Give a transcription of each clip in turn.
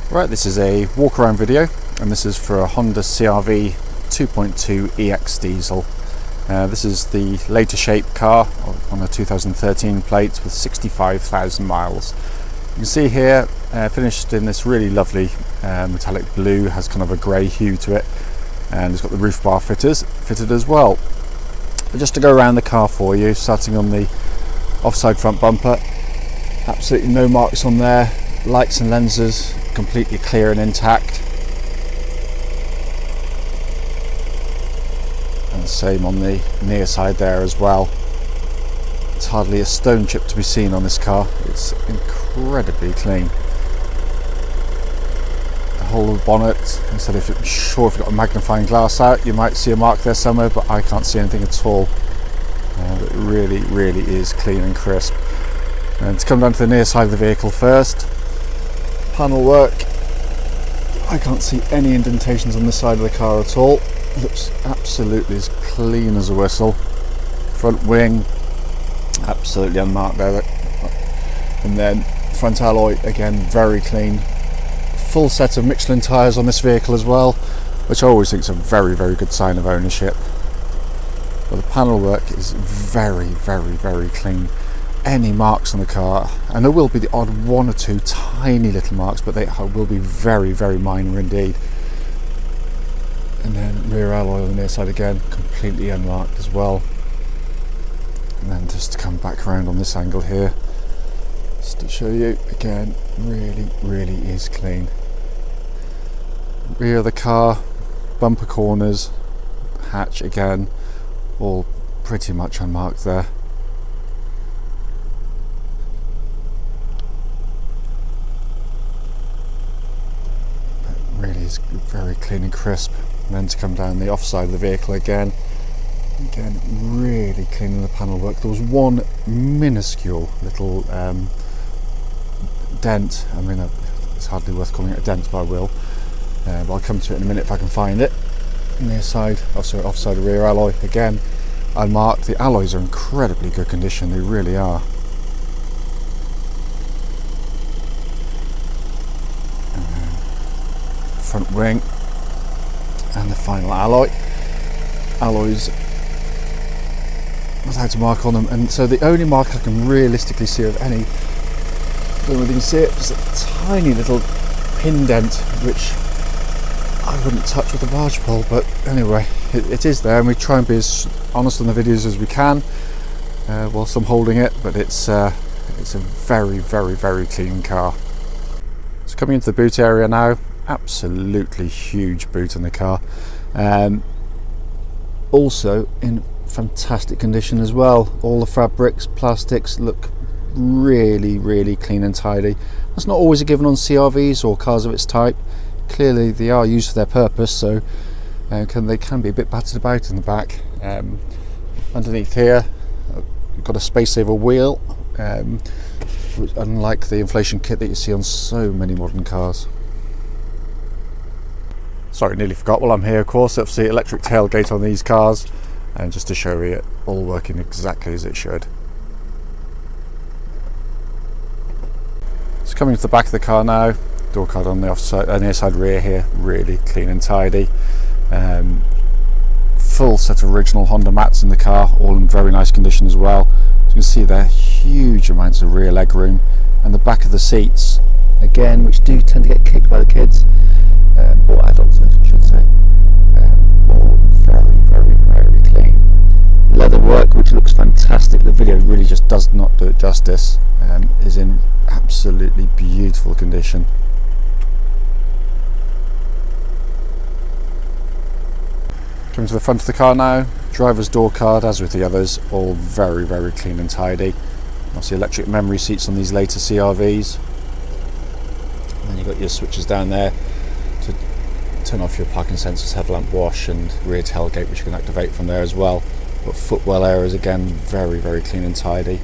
Right, this is a walk around video, and this is for a Honda CR-V 2.2 EX diesel. This is the later shape car on a 2013 plate with 65,000 miles. You can see here, finished in this really lovely metallic blue, has kind of a grey hue to it, and it's got the roof bar fitted as well. But just to go around the car for you, starting on the offside front bumper, absolutely no marks on there, lights and lenses completely clear and intact, and the same on the near side there as well. It's hardly a stone chip to be seen on this car. It's incredibly clean. The whole of the bonnet, instead of if you've got a magnifying glass out, you might see a mark there somewhere, but I can't see anything at all. It really is clean and crisp. And to come down to the near side of the vehicle first, panel work, I can't see any indentations on this side of the car at all. It looks absolutely as clean as a whistle. Front wing, absolutely unmarked there. And then front alloy, again, very clean. Full set of Michelin tyres on this vehicle as well, which I always think is a very good sign of ownership. But the panel work is very clean. Any marks on the car, and there will be the odd one or two tiny little marks, but they will be very minor indeed. And then rear alloy on the near side again, completely unmarked as well. And then just to come back around on this angle here, just to show you again, really is clean. Rear of the car, bumper corners, hatch again, all pretty much unmarked there. Really is very clean and crisp. And then to come down the offside of the vehicle again, really clean in the panel work. There was one minuscule little dent. I mean, it's hardly worth calling it a dent, but I will. But I'll come to it in a minute if I can find it. Near side, offside of rear alloy again, unmarked. The alloys are in incredibly good condition. They really are. Front wing and the final alloys without a mark on them, and so the only mark I can realistically see of any, I don't know if you can see it, just a tiny little pin dent which I wouldn't touch with a barge pole, but anyway, it is there, and we try and be as honest on the videos as we can whilst I'm holding it, but it's a very clean car. So coming into the boot area now, absolutely huge boot in the car, also in fantastic condition as well. All the fabrics, plastics look really clean and tidy. That's not always a given on CR-Vs or cars of its type. Clearly they are used for their purpose, so they can be a bit battered about in the back. Underneath here you've got a space saver wheel, which, unlike the inflation kit that you see on so many modern cars. Sorry, nearly forgot. While I'm here, of course, obviously electric tailgate on these cars, and just to show you it all working exactly as it should. So coming to the back of the car now, door card on the offside, near side rear here, really clean and tidy. Full set of original Honda mats in the car, all in very nice condition as well. As you can see there, huge amounts of rear leg room, and the back of the seats, again, which do tend to get kicked by the kids. Or adults, I should say. All very clean. Leather work, which looks fantastic. The video really just does not do it justice. Is in absolutely beautiful condition. Coming to the front of the car now, driver's door card, as with the others, all very clean and tidy. Obviously electric memory seats on these later CR-Vs. And then you've got your switches down there to turn off your parking sensors, headlamp wash, and rear tailgate, which you can activate from there as well. Got footwell areas, again, very clean and tidy.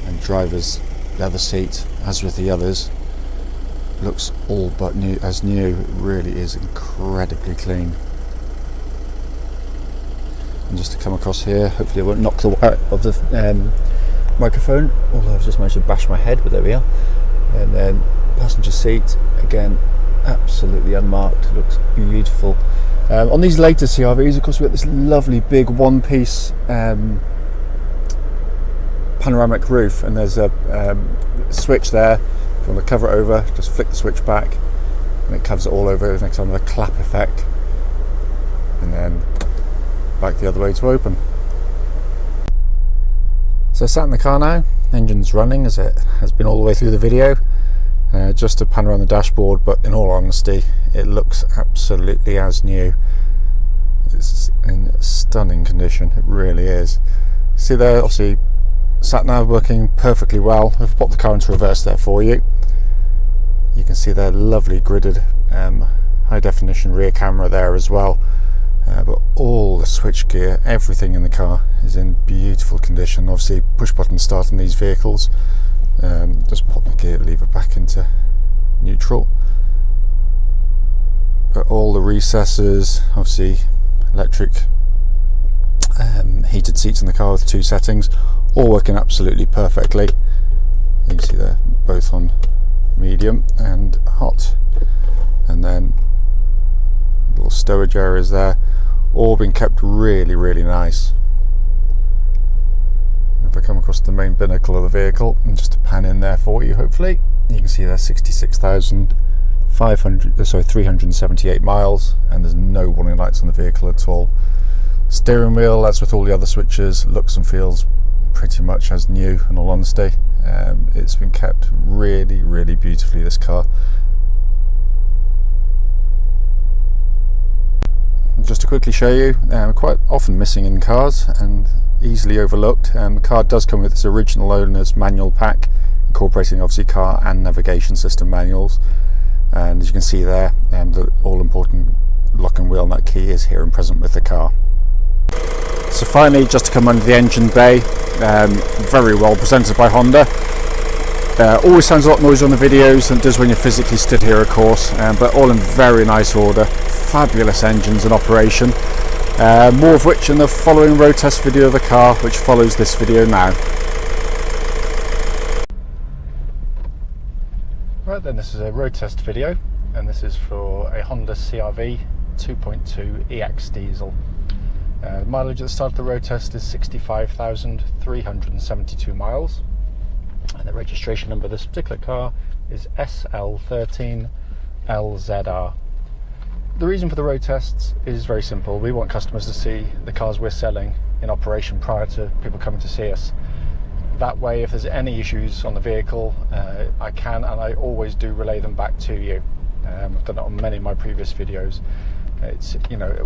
And driver's leather seat, as with the others, looks all but new. It really is incredibly clean. And just to come across here, hopefully I won't knock the wire of the microphone, although I've just managed to bash my head, but there we are. And then passenger seat, again, absolutely unmarked. It looks beautiful. On these later CR-Vs, of course, we've got this lovely big one-piece panoramic roof, and there's a switch there. If you want to cover it over, just flick the switch back and it covers it all over. Next time, a clap effect, and then back the other way to open. So sat in the car now, engine's running as it has been all the way through the video. Just to pan around the dashboard, but in all honesty, it looks absolutely as new. It's in stunning condition, it really is. See there, obviously, sat nav working perfectly well. I've popped the car into reverse there for you. You can see their lovely gridded high definition rear camera there as well. But all the switch gear, everything in the car is in beautiful condition. Obviously, push button start in these vehicles. Just pop the gear lever back into neutral. But all the recessors, obviously electric heated seats in the car with 2 settings, all working absolutely perfectly. You can see they're both on medium and hot, and then little stowage areas there, all been kept really, really nice. If I come across the main binnacle of the vehicle, and just to pan in there for you, hopefully you can see there's 378 miles, and there's no warning lights on the vehicle at all. Steering wheel, as with all the other switches, looks and feels pretty much as new, in all honesty. It's been kept really, really beautifully, this car. Just to quickly show you, quite often missing in cars and easily overlooked. The car does come with its original owner's manual pack, incorporating obviously car and navigation system manuals. And as you can see there, the all-important lock and wheel nut key is here and present with the car. So finally, just to come under the engine bay, very well presented by Honda. Always sounds a lot noisier on the videos than it does when you're physically stood here, of course, but all in very nice order. Fabulous engines in operation. More of which in the following road test video of the car, which follows this video now. Right then, this is a road test video, and this is for a Honda CR-V 2.2 EX diesel. The mileage at the start of the road test is 65,372 miles, and the registration number of this particular car is SL13LZR. The reason for the road tests is very simple. We want customers to see the cars we're selling in operation prior to people coming to see us. That way, if there's any issues on the vehicle, I can and I always do relay them back to you. I've done it on many of my previous videos. It's,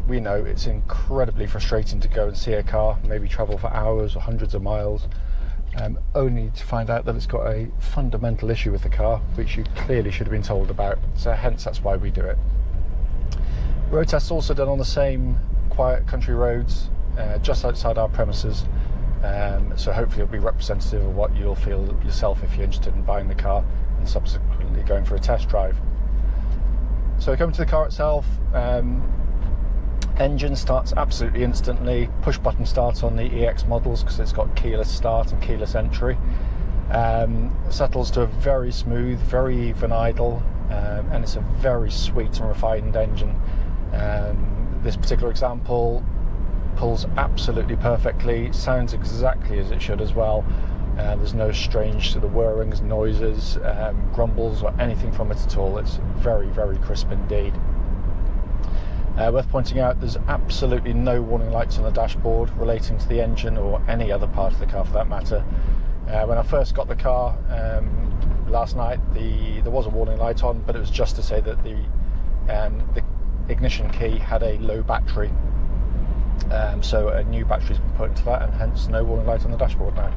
we know it's incredibly frustrating to go and see a car, maybe travel for hours or hundreds of miles, only to find out that it's got a fundamental issue with the car, which you clearly should have been told about. So hence, that's why we do it. Road tests also done on the same quiet country roads, just outside our premises. So hopefully it'll be representative of what you'll feel yourself if you're interested in buying the car and subsequently going for a test drive. So coming to the car itself, engine starts absolutely instantly. Push button start on the EX models because it's got keyless start and keyless entry. Settles to a very smooth, very even idle, and it's a very sweet and refined engine. This particular example pulls absolutely perfectly, sounds exactly as it should as well. There's no strange sort of whirrings, noises, grumbles or anything from it at all. It's very, very crisp indeed. Worth pointing out, there's absolutely no warning lights on the dashboard relating to the engine or any other part of the car for that matter. When I first got the car last night, there was a warning light on, but it was just to say that the ignition key had a low battery. So a new battery's been put into that, and hence no warning light on the dashboard now.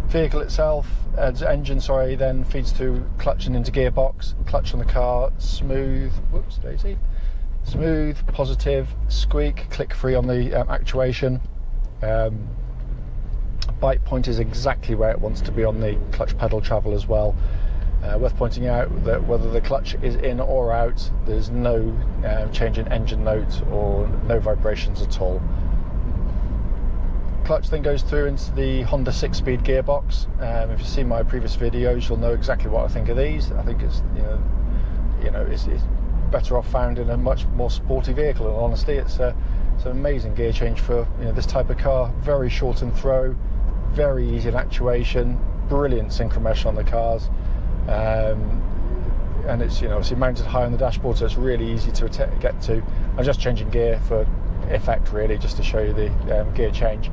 Vehicle itself, engine then feeds through clutch and into gearbox. Clutch on the car, smooth, whoops, Daisy, smooth, positive, squeak, click free on the actuation. Bite point is exactly where it wants to be on the clutch pedal travel as well. Worth pointing out that whether the clutch is in or out, there's no change in engine note or no vibrations at all. clutch then goes through into the Honda 6-speed gearbox. If you've seen my previous videos, you'll know exactly what I think of these. I think it's it's better off found in a much more sporty vehicle. In all honesty, it's an amazing gear change for this type of car. Very short in throw, very easy in actuation, brilliant synchromesh on the cars, and it's obviously mounted high on the dashboard, so it's really easy to get to. I'm just changing gear for effect, really, just to show you the gear change,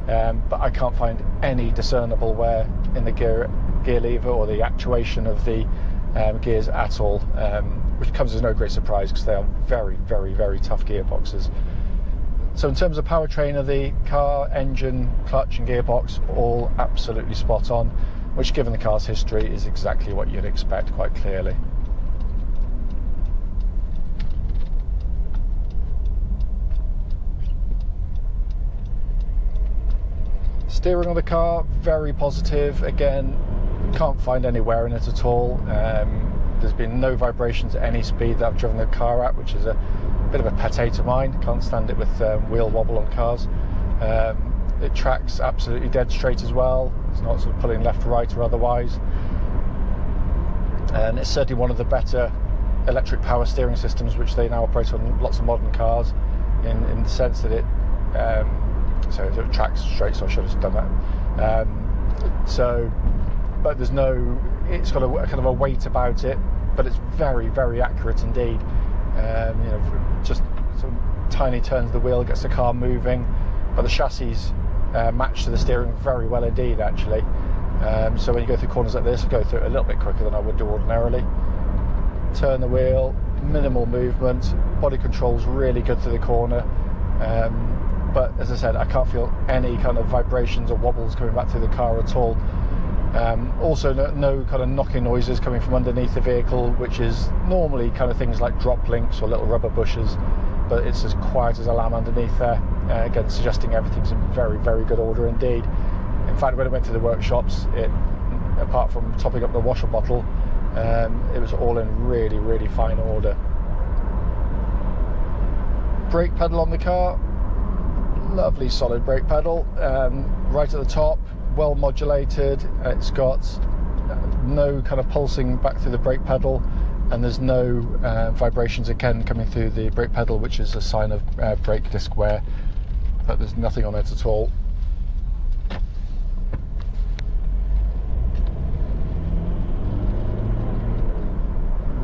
but I can't find any discernible wear in the gear lever or the actuation of the gears at all, which comes as no great surprise because they are very, very, very tough gearboxes. So in terms of powertrain of the car, engine, clutch and gearbox, all absolutely spot on, which given the car's history is exactly what you'd expect, quite clearly. Steering of the car, very positive. Again, can't find any wear in it at all. There's been no vibrations at any speed that I've driven the car at, which is a bit of a pet to mine. Can't stand it with wheel wobble on cars. It tracks absolutely dead straight as well. It's not sort of pulling left, right or otherwise. And it's certainly one of the better electric power steering systems which they now operate on lots of modern cars, in the sense that it tracks straight, so I should have done that. But there's no, it's got a kind of a weight about it, but it's very, very accurate indeed. Just some tiny turns of the wheel gets the car moving, but the chassis match to the steering very well indeed, actually. So when you go through corners like this, I go through it a little bit quicker than I would do ordinarily. Turn the wheel, minimal movement, body control's really good through the corner. But as I said, I can't feel any kind of vibrations or wobbles coming back through the car at all. Also no kind of knocking noises coming from underneath the vehicle, which is normally kind of things like drop links or little rubber bushes, but it's as quiet as a lamb underneath there, again suggesting everything's in very, very good order indeed. In fact, when I went to the workshops, apart from topping up the washer bottle, it was all in really, really fine order. Brake pedal on the car, lovely solid brake pedal, right at the top, well modulated. It's got no kind of pulsing back through the brake pedal, and there's no vibrations again coming through the brake pedal, which is a sign of brake disc wear, but there's nothing on it at all.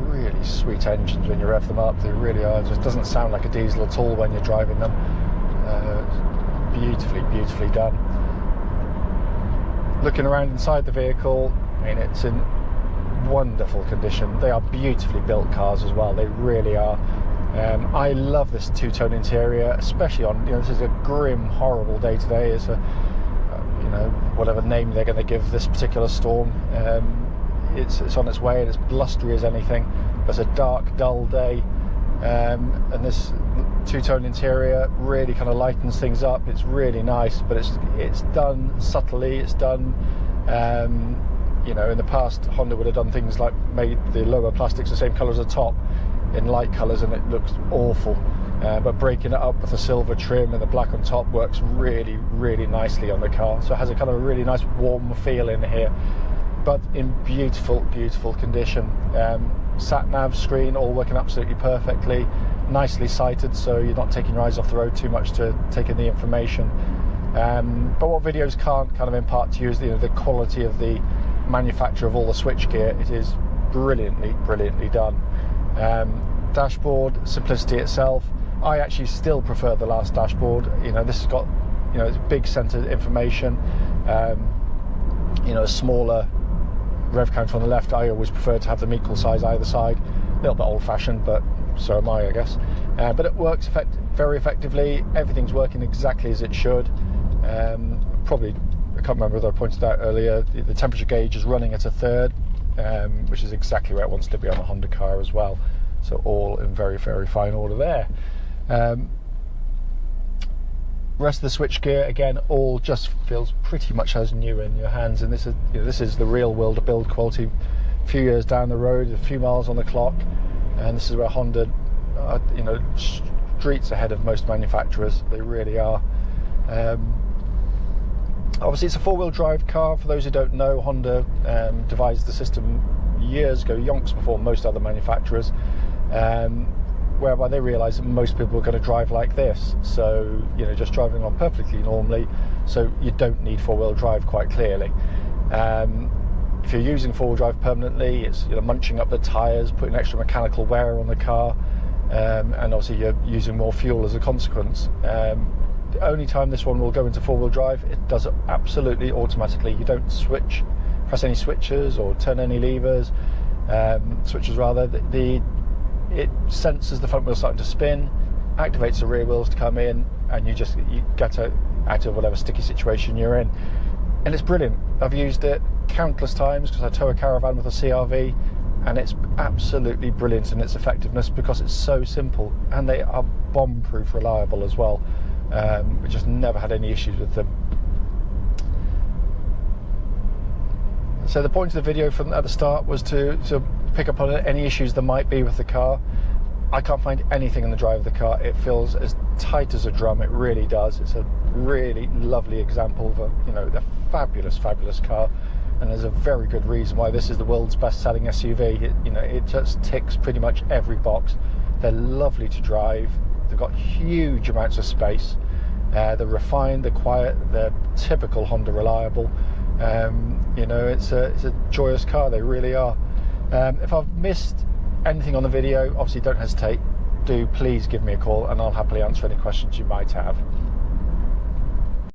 Really sweet engines when you rev them up, they really are. It just doesn't sound like a diesel at all when you're driving them. Beautifully, beautifully done. Looking around inside the vehicle, I mean, it's in wonderful condition. They are beautifully built cars as well, they really are. I love this two-tone interior, especially on, this is a grim, horrible day today. It's a, whatever name they're going to give this particular storm. It's on its way and it's blustery as anything. It's a dark, dull day, and this two-tone interior really kind of lightens things up. It's really nice, but it's done subtly. It's done, in the past Honda would have done things like made the lower plastics the same colour as the top in light colours, and it looks awful. But breaking it up with the silver trim and the black on top works really, really nicely on the car. So it has a kind of a really nice warm feel in here, but in beautiful, beautiful condition. Sat-nav screen all working absolutely perfectly, nicely sighted, so you're not taking your eyes off the road too much to take in the information. But what videos can't kind of impart to you is the quality of the manufacture of all the switchgear. It is brilliantly, brilliantly done. Dashboard, simplicity itself. I actually still prefer the last dashboard. This has got, it's big centered information. A smaller rev counter on the left. I always prefer to have them equal size either side. A little bit old-fashioned, but so am I guess. But it works very effectively. Everything's working exactly as it should. Probably, I can't remember whether I pointed out earlier, the temperature gauge is running at a third, which is exactly where it wants to be on a Honda car as well. So all in very, very fine order there. Rest of the switchgear, again, all just feels pretty much as new in your hands, and this is the real world build quality. A few years down the road, a few miles on the clock, and this is where Honda are, streets ahead of most manufacturers. They really are. Obviously it's a four-wheel drive car. For those who don't know, Honda devised the system years ago, yonks before most other manufacturers, whereby they realised that most people are going to drive like this, so you know, just driving along perfectly normally, so you don't need four-wheel drive, quite clearly. If you're using four-wheel drive permanently, it's, you know, munching up the tyres, putting extra mechanical wear on the car, and obviously you're using more fuel as a consequence. The only time this one will go into four-wheel drive, it does it absolutely automatically. You don't press any switches or turn any levers, switches rather. It senses the front wheel starting to spin, activates the rear wheels to come in, and you get out of whatever sticky situation you're in. And it's brilliant. I've used it countless times because I tow a caravan with a CRV, and it's absolutely brilliant in its effectiveness because it's so simple, and they are bomb-proof reliable as well. We just never had any issues with them. So the point of the video at the start was to pick up on any issues there might be with the car. I can't find anything in the drive of the car. It feels as tight as a drum. It really does. It's a really lovely example of a fabulous car, and there's a very good reason why this is the world's best-selling SUV. It just ticks pretty much every box. They're lovely to drive. They've got huge amounts of space. They're refined. They're quiet. They're typical Honda reliable. It's a joyous car. They really are. If I've missed anything on the video, obviously don't hesitate. Do please give me a call, and I'll happily answer any questions you might have.